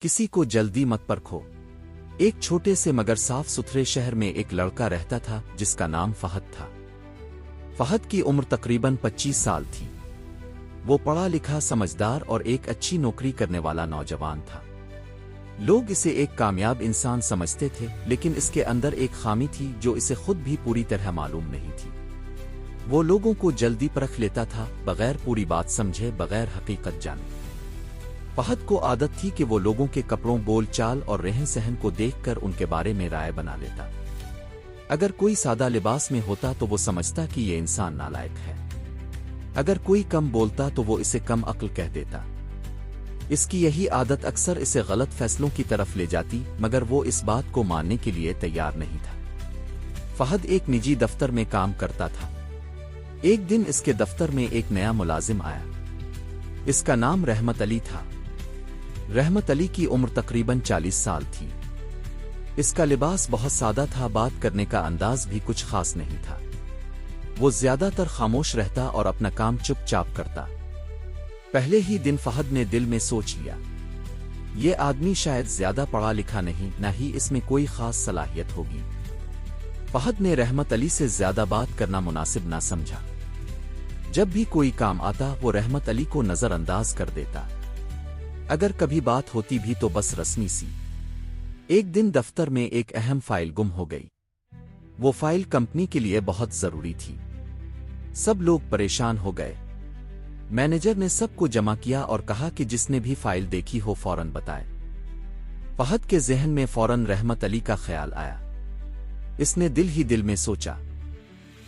किसी को जल्दी मत परखो। एक छोटे से मगर साफ सुथरे शहर में एक लड़का रहता था जिसका नाम फहद था। फहद की उम्र तकरीबन 25 साल थी। वो पढ़ा लिखा, समझदार और एक अच्छी नौकरी करने वाला नौजवान था। लोग इसे एक कामयाब इंसान समझते थे, लेकिन इसके अंदर एक खामी थी जो इसे खुद भी पूरी तरह मालूम नहीं थी। वो लोगों को जल्दी परख लेता था, बगैर पूरी बात समझे, बगैर हकीकत जाने। फहद को आदत थी कि वो लोगों के कपड़ों, बोल चाल और रहन सहन को देखकर उनके बारे में राय बना लेता। अगर कोई सादा लिबास में होता तो वो समझता कि ये इंसान नालायक है। अगर कोई कम बोलता तो वो इसे कम अक्ल कह देता। इसकी यही आदत अक्सर इसे गलत फैसलों की तरफ ले जाती, मगर वो इस बात को मानने के लिए तैयार नहीं था। फहद एक निजी दफ्तर में काम करता था। एक दिन इसके दफ्तर में एक नया मुलाजिम आया। इसका नाम रहमत अली था। रहमत अली की उम्र तकरीबन 40 साल थी। इसका लिबास बहुत सादा था, बात करने का अंदाज भी कुछ खास नहीं था। वो ज्यादातर खामोश रहता और अपना काम चुपचाप करता। पहले ही दिन फहद ने दिल में सोच लिया, ये आदमी शायद ज्यादा पढ़ा लिखा नहीं, ना ही इसमें कोई खास सलाहियत होगी। फहद ने रहमत अली से ज्यादा बात करना मुनासिब ना समझा। जब भी कोई काम आता वो रहमत अली को नजरअंदाज कर देता। अगर कभी बात होती भी तो बस रस्मी सी। एक दिन दफ्तर में एक अहम फाइल गुम हो गई। वो फाइल कंपनी के लिए बहुत जरूरी थी। सब लोग परेशान हो गए। मैनेजर ने सबको जमा किया और कहा कि जिसने भी फाइल देखी हो फौरन बताए। फहद के जहन में फौरन रहमत अली का ख्याल आया। इसने दिल ही दिल में सोचा,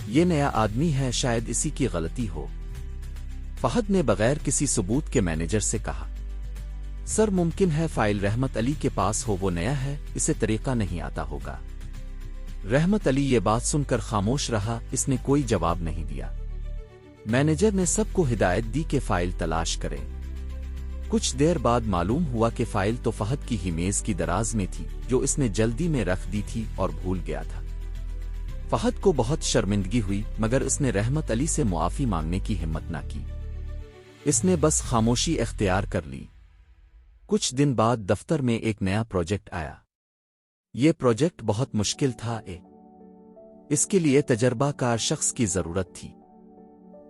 ये नया आदमी है, शायद इसी की गलती हो। फहद ने बगैर किसी सबूत के मैनेजर से कहा, सर मुमकिन है फाइल रहमत अली के पास हो, वो नया है, इसे तरीका नहीं आता होगा। रहमत अली ये बात सुनकर खामोश रहा, इसने कोई जवाब नहीं दिया। मैनेजर ने सबको हिदायत दी कि फाइल तलाश करें। कुछ देर बाद मालूम हुआ कि फाइल तो फहद की ही मेज की दराज में थी, जो इसने जल्दी में रख दी थी और भूल गया था। फहद को बहुत शर्मिंदगी हुई, मगर उसने रहमत अली से मुआफी मांगने की हिम्मत ना की। इसने बस खामोशी इख्तियार कर ली। कुछ दिन बाद दफ्तर में एक नया प्रोजेक्ट आया। ये प्रोजेक्ट बहुत मुश्किल था। इसके लिए तजर्बाकार शख्स की जरूरत थी।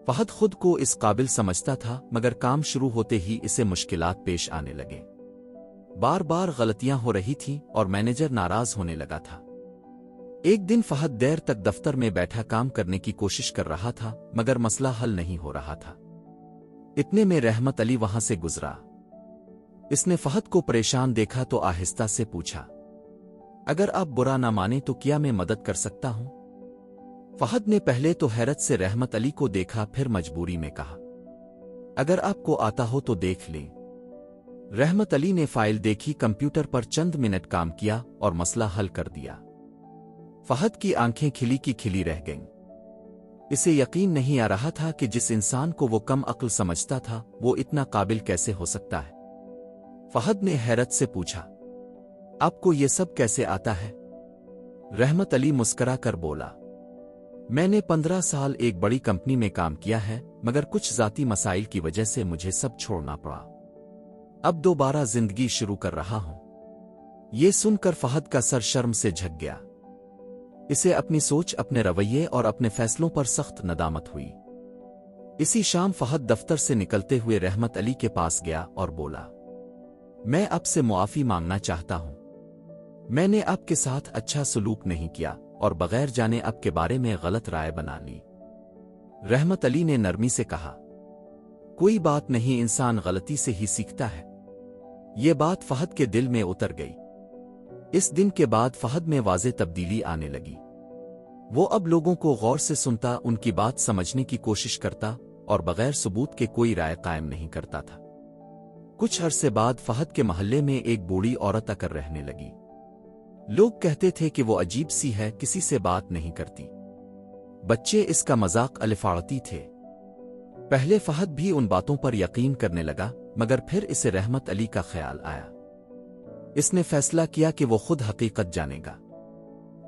फहद खुद को इस काबिल समझता था, मगर काम शुरू होते ही इसे मुश्किलात पेश आने लगे। बार बार गलतियां हो रही थीं और मैनेजर नाराज होने लगा था। एक दिन फहद देर तक दफ्तर में बैठा काम करने की कोशिश कर रहा था, मगर मसला हल नहीं हो रहा था। इतने में रहमत अली वहां से गुजरा। इसने फहद को परेशान देखा तो आहिस्ता से पूछा, अगर आप बुरा ना माने तो क्या मैं मदद कर सकता हूं? फहद ने पहले तो हैरत से रहमत अली को देखा, फिर मजबूरी में कहा, अगर आपको आता हो तो देख लें। रहमत अली ने फाइल देखी, कंप्यूटर पर चंद मिनट काम किया और मसला हल कर दिया। फहद की आंखें खिली की खिली रह गईं। इसे यकीन नहीं आ रहा था कि जिस इंसान को वो कम अक्ल समझता था, वो इतना काबिल कैसे हो सकता है। फहद ने हैरत से पूछा, आपको ये सब कैसे आता है? रहमत अली मुस्करा कर बोला, मैंने 15 साल एक बड़ी कंपनी में काम किया है, मगर कुछ जाती मसाइल की वजह से मुझे सब छोड़ना पड़ा। अब दोबारा जिंदगी शुरू कर रहा हूं। ये सुनकर फहद का सर शर्म से झक गया। इसे अपनी सोच, अपने रवैये और अपने फैसलों पर सख्त नदामत हुई। इसी शाम फहद दफ्तर से निकलते हुए रहमत अली के पास गया और बोला, मैं आपसे मुआफी मांगना चाहता हूं। मैंने आपके साथ अच्छा सलूक नहीं किया और बगैर जाने आपके बारे में गलत राय बना ली। रहमत अली ने नरमी से कहा, कोई बात नहीं, इंसान गलती से ही सीखता है। ये बात फहद के दिल में उतर गई। इस दिन के बाद फहद में वाज़े तब्दीली आने लगी। वो अब लोगों को गौर से सुनता, उनकी बात समझने की कोशिश करता और बगैर सबूत के कोई राय कायम नहीं करता था। कुछ अरसे बाद फहद के मोहल्ले में एक बूढ़ी औरत आकर रहने लगी। लोग कहते थे कि वो अजीब सी है, किसी से बात नहीं करती। बच्चे इसका मजाक अलिफाड़ती थे। पहले फहद भी उन बातों पर यकीन करने लगा, मगर फिर इसे रहमत अली का ख्याल आया। इसने फैसला किया कि वो खुद हकीकत जानेगा।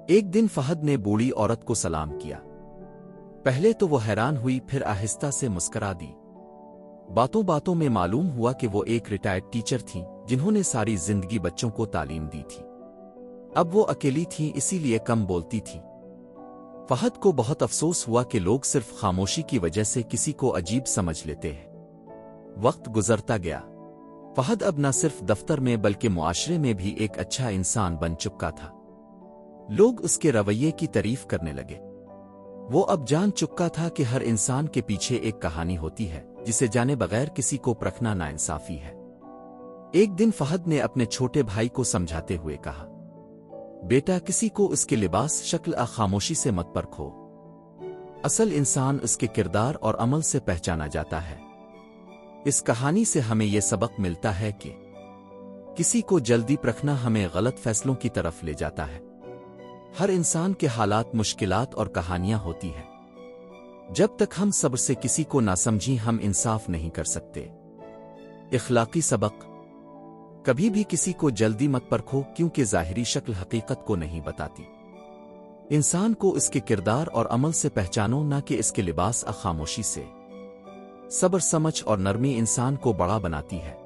एक दिन फहद ने बूढ़ी औरत को सलाम किया। पहले तो वो हैरान हुई, फिर आहिस्ता से मुस्करा दी। باتوں باتوں میں معلوم ہوا کہ وہ ایک ریٹائرڈ ٹیچر تھیں جنہوں نے ساری زندگی بچوں کو تعلیم دی تھی۔ اب وہ اکیلی تھیں، اسی لیے کم بولتی تھیں۔ فہد کو بہت افسوس ہوا کہ لوگ صرف خاموشی کی وجہ سے کسی کو عجیب سمجھ لیتے ہیں۔ وقت گزرتا گیا۔ فہد اب نہ صرف دفتر میں بلکہ معاشرے میں بھی ایک اچھا انسان بن چکا تھا۔ لوگ اس کے رویے کی تعریف کرنے لگے۔ وہ اب جان چکا تھا کہ ہر انسان کے پیچھے ایک کہانی ہوتی ہے جسے جانے بغیر کسی کو پرکھنا ناانصافی ہے۔ ایک دن فہد نے اپنے چھوٹے بھائی کو سمجھاتے ہوئے کہا، بیٹا، کسی کو اس کے لباس، شکل خاموشی سے مت پرکھو۔ اصل انسان اس کے کردار اور عمل سے پہچانا جاتا ہے۔ اس کہانی سے ہمیں یہ سبق ملتا ہے کہ کسی کو جلدی پرکھنا ہمیں غلط فیصلوں کی طرف لے جاتا ہے۔ ہر انسان کے حالات، مشکلات اور کہانیاں ہوتی ہیں۔ جب تک ہم صبر سے کسی کو نہ سمجھیں، ہم انصاف نہیں کر سکتے۔ اخلاقی سبق: کبھی بھی کسی کو جلدی مت پرکھو، کیونکہ ظاہری شکل حقیقت کو نہیں بتاتی۔ انسان کو اس کے کردار اور عمل سے پہچانو، نہ کہ اس کے لباس خاموشی سے۔ صبر، سمجھ اور نرمی انسان کو بڑا بناتی ہے۔